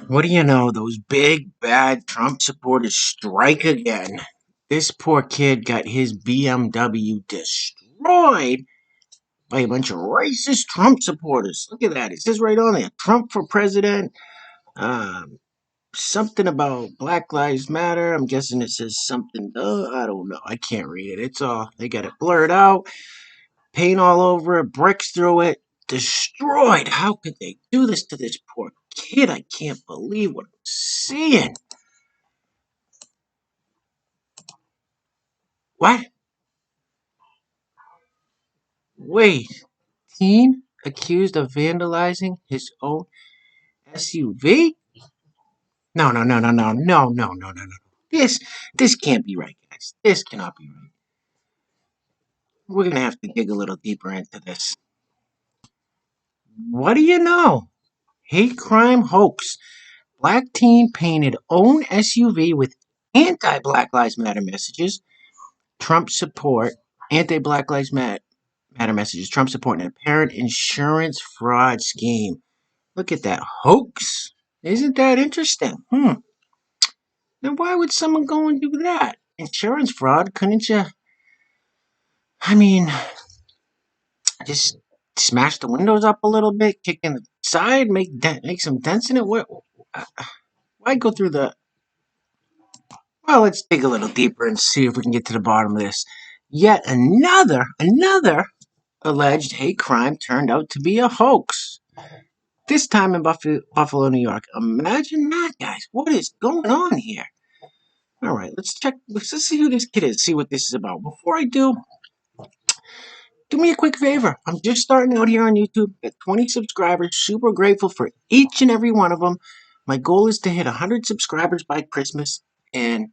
What do you know? Those big, bad Trump supporters strike again. This poor kid got his BMW destroyed by a bunch of racist Trump supporters. Look at that. It says right on there Trump for president. Um, Something about Black Lives Matter. I'm guessing it says something. I don't know. I can't read it. It's all, they got it blurred out, paint all over it, bricks through it. Destroyed. How could they do this to this poor kid? I can't believe what I'm seeing. What? Wait, teen accused of vandalizing his own SUV? No, no, no, no, no, no, no, no, no, no. This can't be right, guys. This cannot be right. We're gonna have to dig a little deeper into this. What do you know? Hate crime hoax. Black teen painted own SUV with anti-Black Lives Matter messages. Trump support. Anti-Black Lives Matter messages. Trump support an apparent insurance fraud scheme. Look at that hoax. Isn't that interesting? Then why would someone go and do that? Insurance fraud, couldn't you? I mean, just smash the windows up a little bit, kick in the side, make some dents in it. Why go through the? Well, let's dig a little deeper and see if we can get to the bottom of this. Yet another alleged hate crime turned out to be a hoax. This time in Buffalo, New York. Imagine that, guys. What is going on here? All right, let's check. Let's see who this kid is. See what this is about. Before I do me a quick favor. I'm just starting out here on YouTube at 20 subscribers. Super grateful for each and every one of them. My goal is to hit 100 subscribers by Christmas, and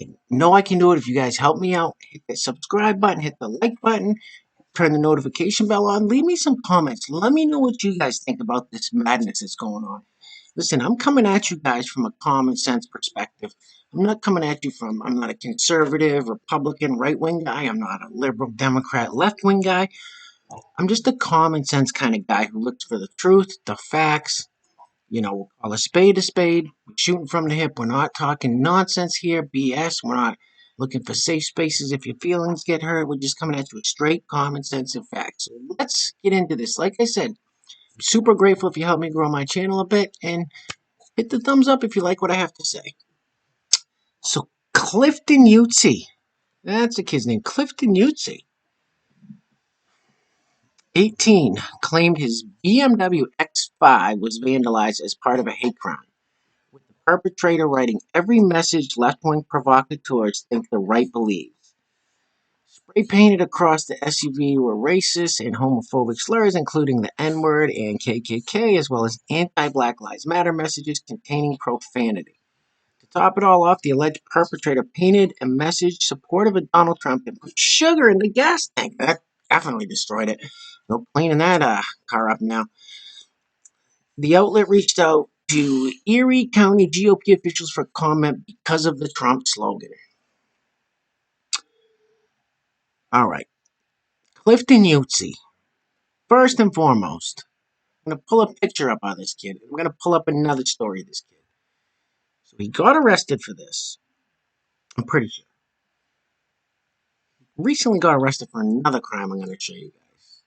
I know I can do it if you guys help me out. Hit the subscribe button, hit the like button, turn the notification bell on. Leave me some comments. Let me know what you guys think about this madness that's going on. Listen, I'm coming at you guys from a common sense perspective. I'm not coming at you I'm not a conservative, Republican, right wing guy. I'm not a liberal, Democrat, left wing guy. I'm just a common sense kind of guy who looks for the truth, the facts. We'll call a spade a spade. We're shooting from the hip. We're not talking nonsense here, BS. We're not looking for safe spaces if your feelings get hurt. We're just coming at you with straight common sense and facts. So let's get into this. Like I said, super grateful if you help me grow my channel a bit, and hit the thumbs up if you like what I have to say. So Clifton Utzi, that's a kid's name, Clifton Utzi, 18, claimed his BMW X5 was vandalized as part of a hate crime, with the perpetrator writing every message left-wing provocateurs think the right believes. Spray painted across the SUV were racist and homophobic slurs, including the N-word and KKK, as well as anti-Black Lives Matter messages containing profanity. To top it all off, the alleged perpetrator painted a message supportive of Donald Trump and put sugar in the gas tank. That definitely destroyed it. No cleaning that car up now. The outlet reached out to Erie County GOP officials for comment because of the Trump slogan. All right. Clifton Utzi. First and foremost, I'm going to pull a picture up on this kid. I'm going to pull up another story of this kid. So he got arrested for this. I'm pretty sure. Recently got arrested for another crime I'm going to show you guys.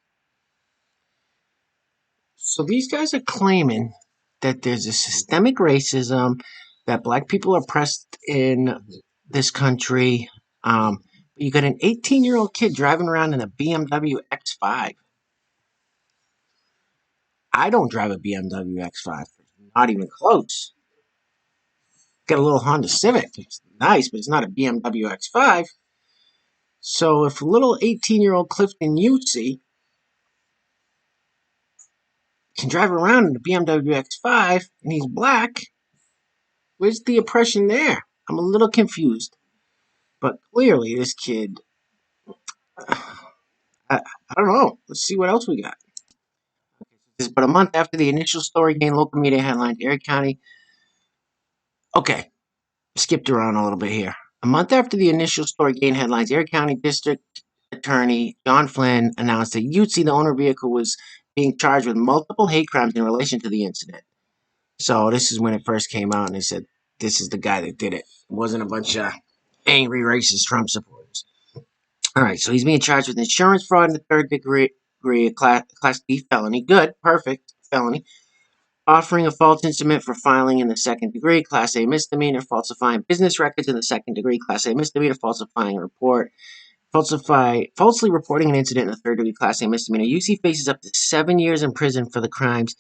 So these guys are claiming that there's a systemic racism, that black people are oppressed in this country. You got an 18-year-old kid driving around in a BMW X5. I don't drive a BMW X5. Not even close. Got a little Honda Civic. It's nice, but it's not a BMW X5. So if little 18-year-old Clifton Utzi can drive around in a BMW X5 and he's black, where's the oppression there? I'm a little confused. But clearly this kid, I don't know. Let's see what else we got. But a month after the initial story gained local media headlines, Erie County. Okay, skipped around a little bit here. A month after the initial story gained headlines, Erie County District Attorney John Flynn announced that Utsi, the owner of the vehicle, was being charged with multiple hate crimes in relation to the incident. So this is when it first came out, and they said this is the guy that did it. It wasn't a bunch of angry racist Trump supporters. All right, so he's being charged with insurance fraud in the third degree, class B felony. Good, perfect felony. Offering a false instrument for filing in the second degree, Class A misdemeanor, falsifying business records in the second degree, Class A misdemeanor, falsifying a report, falsely reporting an incident in the third degree, Class A misdemeanor. UC faces up to 7 years in prison for the crimes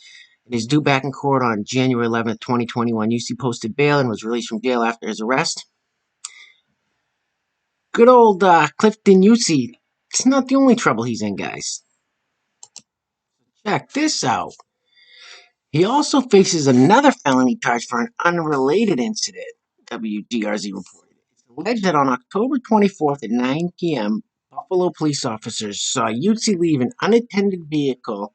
and is due back in court on January 11th, 2021. UC posted bail and was released from jail after his arrest. Good old Clifton UC. It's not the only trouble he's in, guys. Check this out. He also faces another felony charge for an unrelated incident, WGRZ reported. It's alleged that on October 24th at 9 p.m., Buffalo police officers saw Yutzi leave a vehicle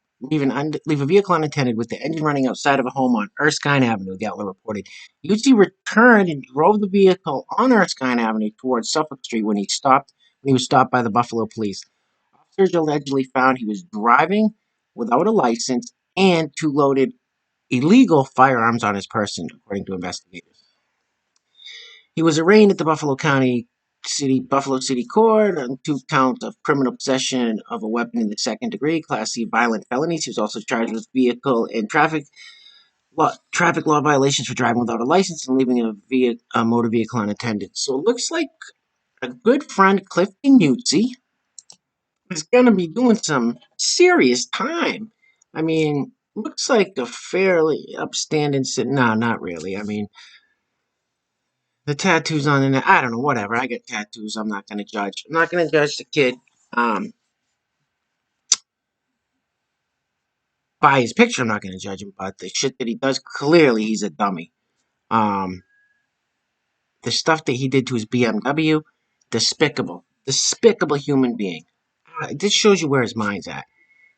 unattended with the engine running outside of a home on Erskine Avenue, the outlet reported. Yutzi returned and drove the vehicle on Erskine Avenue towards Suffolk Street when he was stopped by the Buffalo police. Officers allegedly found he was driving without a license and two loaded illegal firearms on his person, according to investigators. He was arraigned at the Buffalo City Court on 2 counts of criminal possession of a weapon in the second degree, Class C violent felonies. He was also charged with vehicle and traffic law violations for driving without a license and leaving a motor vehicle unattended. So it looks like a good friend, Clifton Yutzi, is going to be doing some serious time. I mean, looks like a fairly upstanding no, not really. I mean, the tattoos on the neck, I don't know, whatever. I get tattoos. I'm not going to judge. I'm not going to judge the kid by his picture. I'm not going to judge him, but the shit that he does, clearly he's a dummy. Um, the stuff that he did to his BMW, despicable. Despicable human being. This shows you where his mind's at.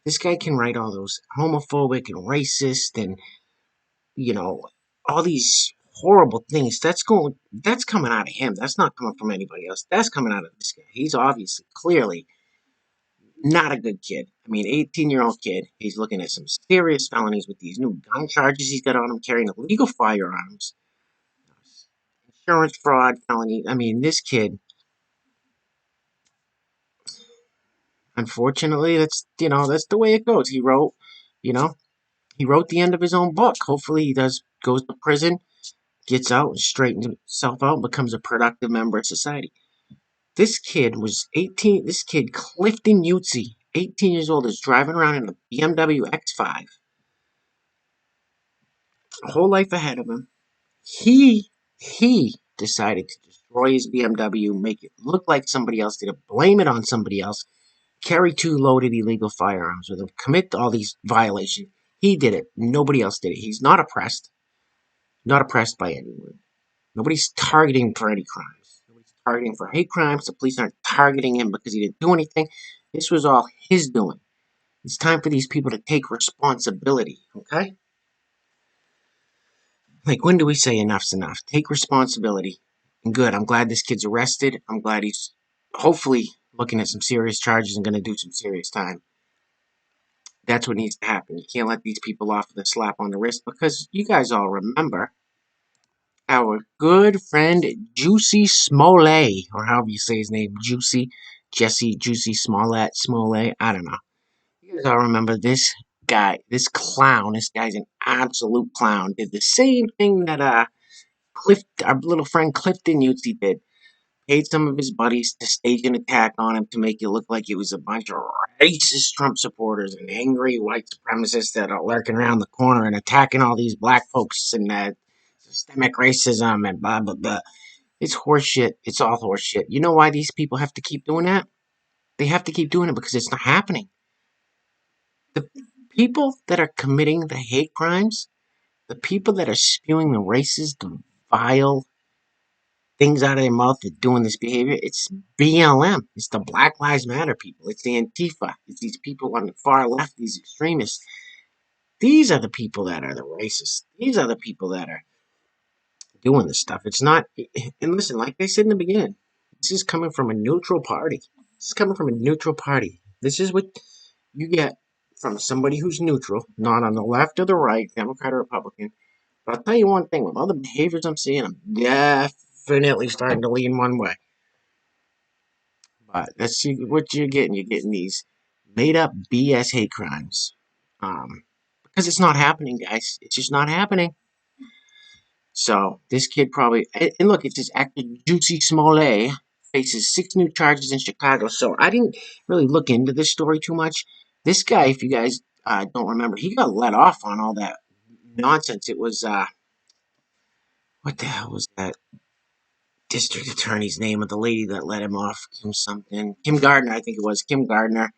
This guy can write all those homophobic and racist and, you know, all these horrible things. That's coming out of him. That's not coming from anybody else. That's coming out of this guy. He's obviously, clearly, not a good kid. I mean, 18-year-old kid. He's looking at some serious felonies with these new gun charges he's got on him, carrying illegal firearms, insurance fraud felony. I mean, this kid, unfortunately, that's the way it goes. You know, he wrote the end of his own book. Hopefully, he goes to prison, gets out, and straightens himself out, and becomes a productive member of society. This kid was 18. This kid, Clifton Yutzi, 18 years old, is driving around in a BMW X5. A whole life ahead of him. He decided to destroy his BMW, make it look like somebody else did it, blame it on somebody else, carry two loaded illegal firearms with him, commit all these violations. He did it. Nobody else did it. He's not oppressed by anyone. Nobody's targeting for any crimes. Nobody's targeting for hate crimes. The police aren't targeting him because he didn't do anything. This was all his doing. It's time for these people to take responsibility, okay? Like, when do we say enough's enough? Take responsibility. And good. I'm glad this kid's arrested. I'm glad he's hopefully looking at some serious charges and going to do some serious time. That's what needs to happen. You can't let these people off with a slap on the wrist because you guys all remember our good friend Jussie Smollett, or however you say his name, Jussie Smollett, I don't know. You guys all remember this guy, this clown, this guy's an absolute clown, did the same thing that our little friend Clifton Yutzi did. Paid some of his buddies to stage an attack on him to make it look like it was a bunch of racist Trump supporters and angry white supremacists that are lurking around the corner and attacking all these black folks and systemic racism and blah, blah, blah. It's horseshit. It's all horseshit. You know why these people have to keep doing that? They have to keep doing it because it's not happening. The people that are committing the hate crimes, the people that are spewing the racist, vile things out of their mouth for doing this behavior, it's BLM. It's the Black Lives Matter people. It's the Antifa. It's these people on the far left, these extremists. These are the people that are the racists. These are the people that are doing this stuff. It's not, and listen, like I said in the beginning, this is coming from a neutral party. This is coming from a neutral party. This is what you get from somebody who's neutral, not on the left or the right, Democrat or Republican, But I'll tell you one thing: with all the behaviors I'm seeing, I'm definitely starting to lean one way. But let's see what you're getting. You're getting these made up BS hate crimes. Because it's not happening, guys. It's just not happening. So this kid probably and look, it's this actor Jussie Smollett faces 6 new charges in Chicago. So I didn't really look into this story too much. This guy, if you guys don't remember, he got let off on all that nonsense. It was what the hell was that district attorney's name of the lady that let him off? Kim something. Kim Gardner, I think it was. Kim Gardner.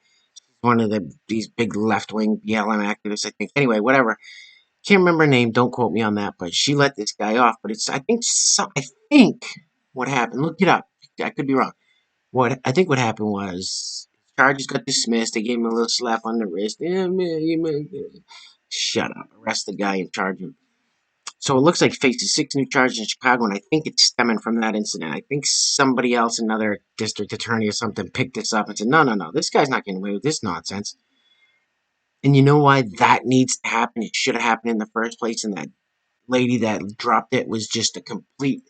One of these big left wing BLM activists, I think. Anyway, whatever. Can't remember her name. Don't quote me on that. But she let this guy off. But it's I think what happened. Look it up. I could be wrong. What I think what happened was charges got dismissed. They gave him a little slap on the wrist. Shut up. Arrest the guy and charge him. So it looks like he faces 6 new charges in Chicago, and I think it's stemming from that incident. I think somebody else, another district attorney or something, picked this up and said, no, no, no, this guy's not getting away with this nonsense. And you know why that needs to happen? It should have happened in the first place, and that lady that dropped it was just a complete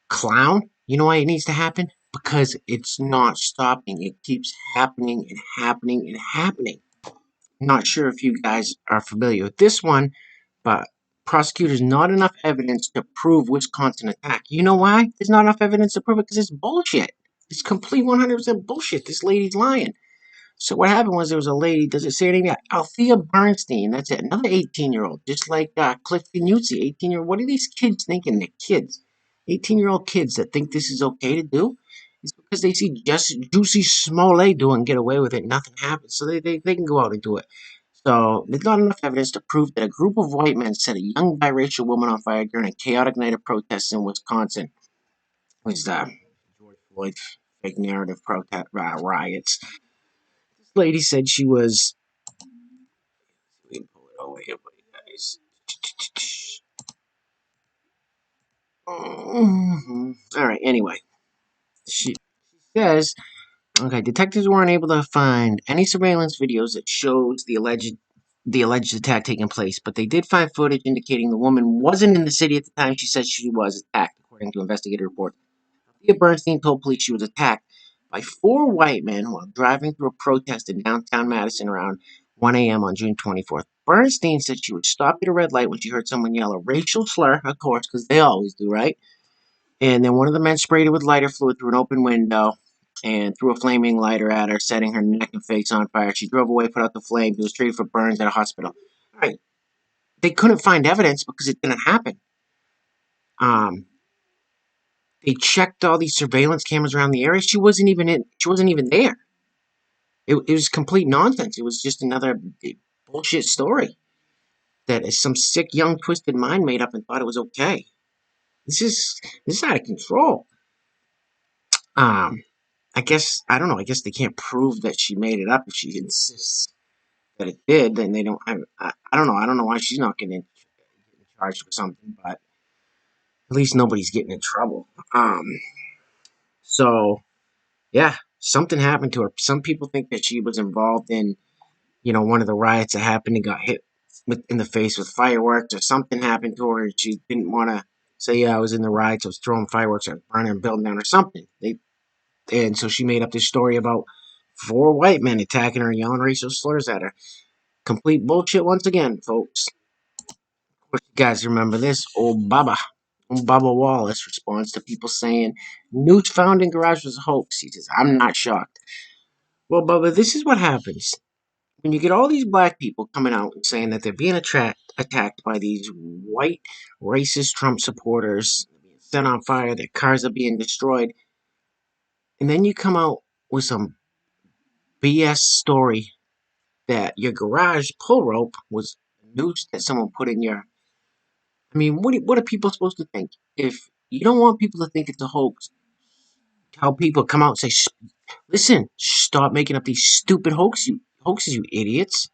clown. You know why it needs to happen? Because it's not stopping. It keeps happening and happening and happening. Not sure if you guys are familiar with this one, but prosecutors not enough evidence to prove Wisconsin attack. You know why? There's not enough evidence to prove it because it's bullshit. It's complete 100% bullshit. This lady's lying. So what happened was there was a lady, does it say her name yet? Althea Bernstein, that's it, another 18-year-old, just like Clifton Yutzi, 18-year-old. What are these kids thinking? They're kids. 18-year-old kids that think this is okay to do? It's because they see Jussie Smollett do it and get away with it, nothing happens. So they can go out and do it. So there's not enough evidence to prove that a group of white men set a young biracial woman on fire during a chaotic night of protests in Wisconsin. It was George Floyd's fake narrative protest riots. This lady said she was. Let me pull it over here for you guys. All right. Anyway, she says, okay, detectives weren't able to find any surveillance videos that shows the alleged attack taking place, but they did find footage indicating the woman wasn't in the city at the time she said she was attacked, according to investigative reports. Leah Bernstein told police she was attacked by 4 white men while driving through a protest in downtown Madison around 1 a.m. on June 24th. Bernstein said she was stopped at a red light when she heard someone yell a racial slur, of course, because they always do, right? And then one of the men sprayed her with lighter fluid through an open window and threw a flaming lighter at her, setting her neck and face on fire. She drove away, put out the flames, and was treated for burns at a hospital. All right. They couldn't find evidence because it didn't happen. Um, they checked all these surveillance cameras around the area. She wasn't even in. She wasn't even there. It was complete nonsense. It was just another bullshit story that some sick, young, twisted mind made up and thought it was okay. This is out of control. Um, I guess I don't know. I guess they can't prove that she made it up if she insists that it did. Then they don't. I don't know. I don't know why she's not getting charged with something, but at least nobody's getting in trouble. So yeah, something happened to her. Some people think that she was involved in, one of the riots that happened and got hit in the face with fireworks, or something happened to her and she didn't want to say, yeah, I was in the riots, I was throwing fireworks, I was burning a building down, or something. And so she made up this story about 4 white men attacking her and yelling racial slurs at her. Complete bullshit once again, folks. Of course, you guys remember this? Old Bubba Wallace responds to people saying news found in garage was a hoax. He says, I'm not shocked. Well, Bubba, this is what happens when you get all these black people coming out and saying that they're being attacked by these white racist Trump supporters, being set on fire, their cars are being destroyed, and then you come out with some BS story that your garage pull rope was a noose that someone put in your. I mean, what are people supposed to think? If you don't want people to think it's a hoax, tell people, come out and say, listen, stop making up these stupid hoaxes, you idiots.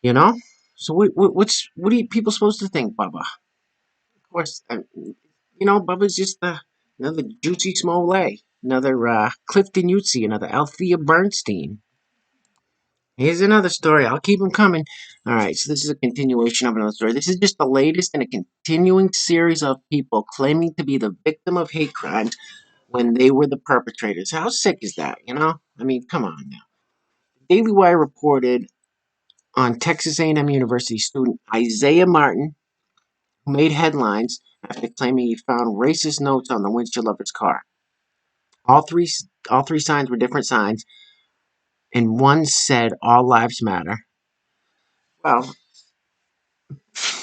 You know? So what are people supposed to think, Bubba? Of course, Bubba's just another Jussie Smollett, another Clifton Yutzi, another Althea Bernstein. Here's another story. I'll keep them coming. All right, so this is a continuation of another story. This is just the latest in a continuing series of people claiming to be the victim of hate crimes when they were the perpetrators. How sick is that, you know? I mean, come on now. Daily Wire reported on Texas A&M University student Isaiah Martin, who made headlines after claiming he found racist notes on the windshield of his car. All three, all three signs were different signs, and one said "All Lives Matter." Well,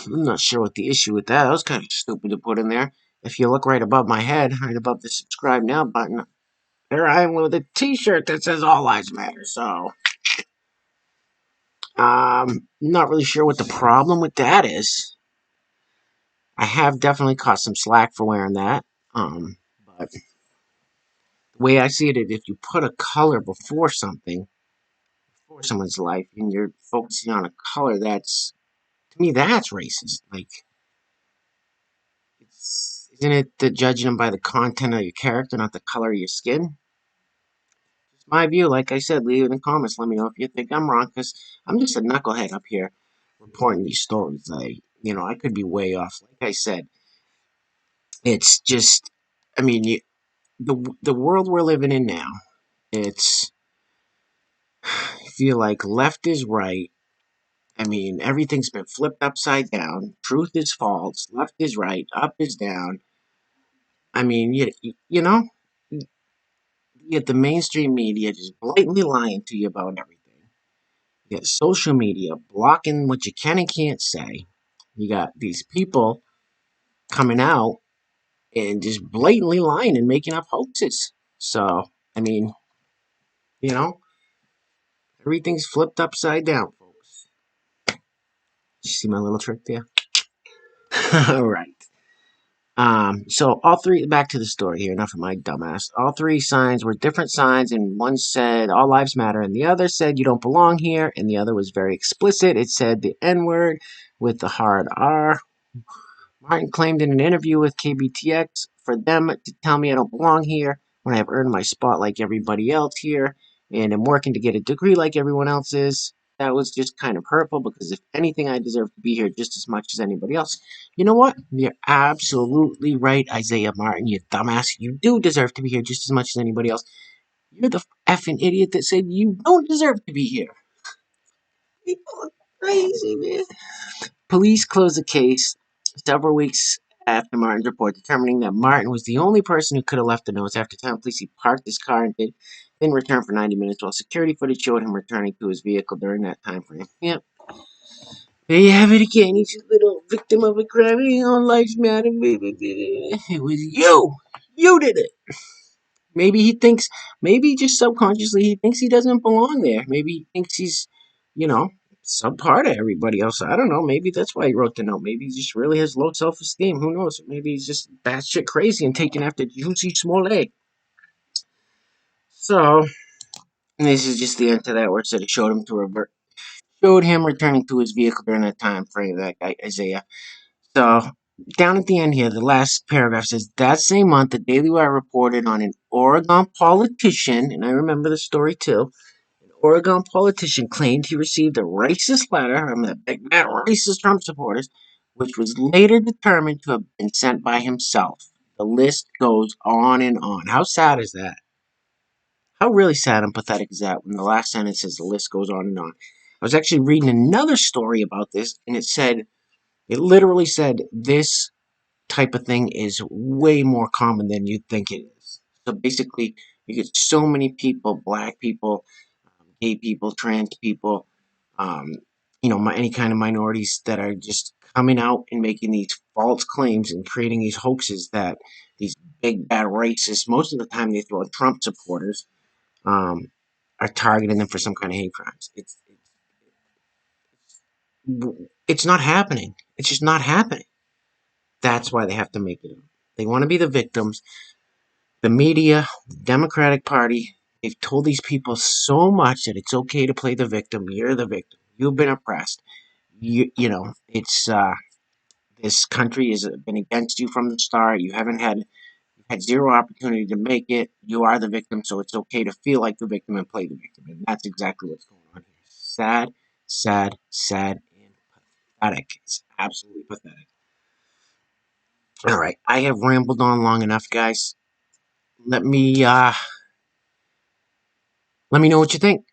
I'm not sure what the issue with that. That was kind of stupid to put in there. If you look right above my head, right above the subscribe now button, there I am with a T-shirt that says "All Lives Matter." So, not really sure what the problem with that is. I have definitely caught some slack for wearing that. But the way I see it, if you put a color before something, before someone's life, and you're focusing on a color, that's to me that's racist. Like, isn't it the judging them by the content of your character, not the color of your skin? It's my view. Like I said, leave it in the comments. Let me know if you think I'm wrong, because I'm just a knucklehead up here reporting these stories. I could be way off. Like I said, it's just, I mean, the world we're living in now. It's I feel like left is right. I mean, everything's been flipped upside down. Truth is false. Left is right. Up is down. I mean, you know, yet the mainstream media just blatantly lying to you about everything. You got social media blocking what you can and can't say. You got these people coming out and just blatantly lying and making up hoaxes. So, I mean, you know, everything's flipped upside down, folks. You see my little trick there? All right. So all three, back to the story here, enough of my dumbass. All three signs were different signs, and one said all lives matter, and the other said you don't belong here, and the other was very explicit. It said the N word with the hard R. Martin claimed in an interview with KBTX for them to tell me I don't belong here when I have earned my spot like everybody else here, and I'm working to get a degree like everyone else is. That was just kind of hurtful because if anything, I deserve to be here just as much as anybody else. You know what? You're absolutely right, Isaiah Martin, you dumbass. You do deserve to be here just as much as anybody else. You're the effing idiot that said you don't deserve to be here. People are crazy, man. Police closed the case several weeks after Martin's report, determining that Martin was the only person who could have left the notes. After telling police he parked his car and didn't return for 90 minutes, while security footage showed him returning to his vehicle during that time frame. Yep. There you have it again. He's a little victim of a crime. All lives matter. It was you. You did it. Maybe he thinks, maybe just subconsciously he thinks he doesn't belong there. Maybe he thinks he's, you know, subpar to everybody else. I don't know. Maybe that's why he wrote the note. Maybe he just really has low self esteem. Who knows? Maybe he's just batshit crazy and taking after Jussie Smollett. So this is just the end to that where it said it showed him returning to his vehicle during that time frame. That guy Isaiah. So down at the end here, the last paragraph says that same month, the Daily Wire reported on an Oregon politician, and I remember the story too. An Oregon politician claimed he received a racist letter from the big bad racist Trump supporters, which was later determined to have been sent by himself. The list goes on and on. How sad is that? How really sad and pathetic is that when the last sentence says the list goes on and on? I was actually reading another story about this, and it literally said this type of thing is way more common than you think it is. So basically, you get so many people, black people, gay people, trans people, um, any kind of minorities that are just coming out and making these false claims and creating these hoaxes that these big bad racists, most of the time they throw Trump supporters, are targeting them for some kind of hate crimes. It's not happening. It's just not happening. That's why they have to make it up. They want to be the victims. The media, the Democratic Party, they've told these people so much that it's okay to play the victim. You're the victim. You've been oppressed. It's this country has been against you from the start. You had zero opportunity to make it. You are the victim, so it's okay to feel like the victim and play the victim. And that's exactly what's going on here. sad, sad, sad, and pathetic. It's absolutely pathetic. All right, I have rambled on long enough, guys. Let me let me know what you think.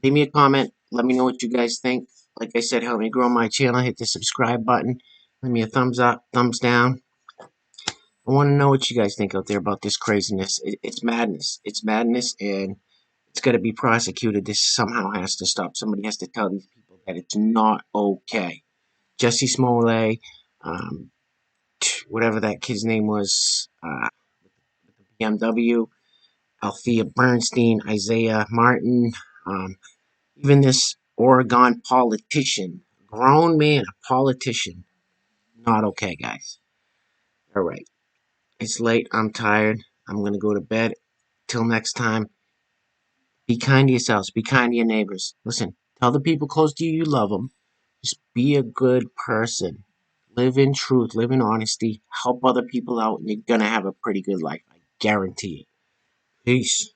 Leave me a comment. Let me know what you guys think. Like I said, help me grow my channel. Hit the subscribe button. Leave me a thumbs up, thumbs down. I want to know what you guys think out there about this craziness. It's madness. It's madness, and it's got to be prosecuted. This somehow has to stop. Somebody has to tell these people that it's not okay. Jussie Smollett, um, whatever that kid's name was, BMW, Althea Bernstein, Isaiah Martin, even this Oregon politician, grown man, a politician. Not okay, guys. All right. It's late. I'm tired. I'm going to go to bed. Till next time, be kind to yourselves. Be kind to your neighbors. Listen, tell the people close to you you love them. Just be a good person. Live in truth. Live in honesty. Help other people out, and you're going to have a pretty good life. I guarantee it. Peace.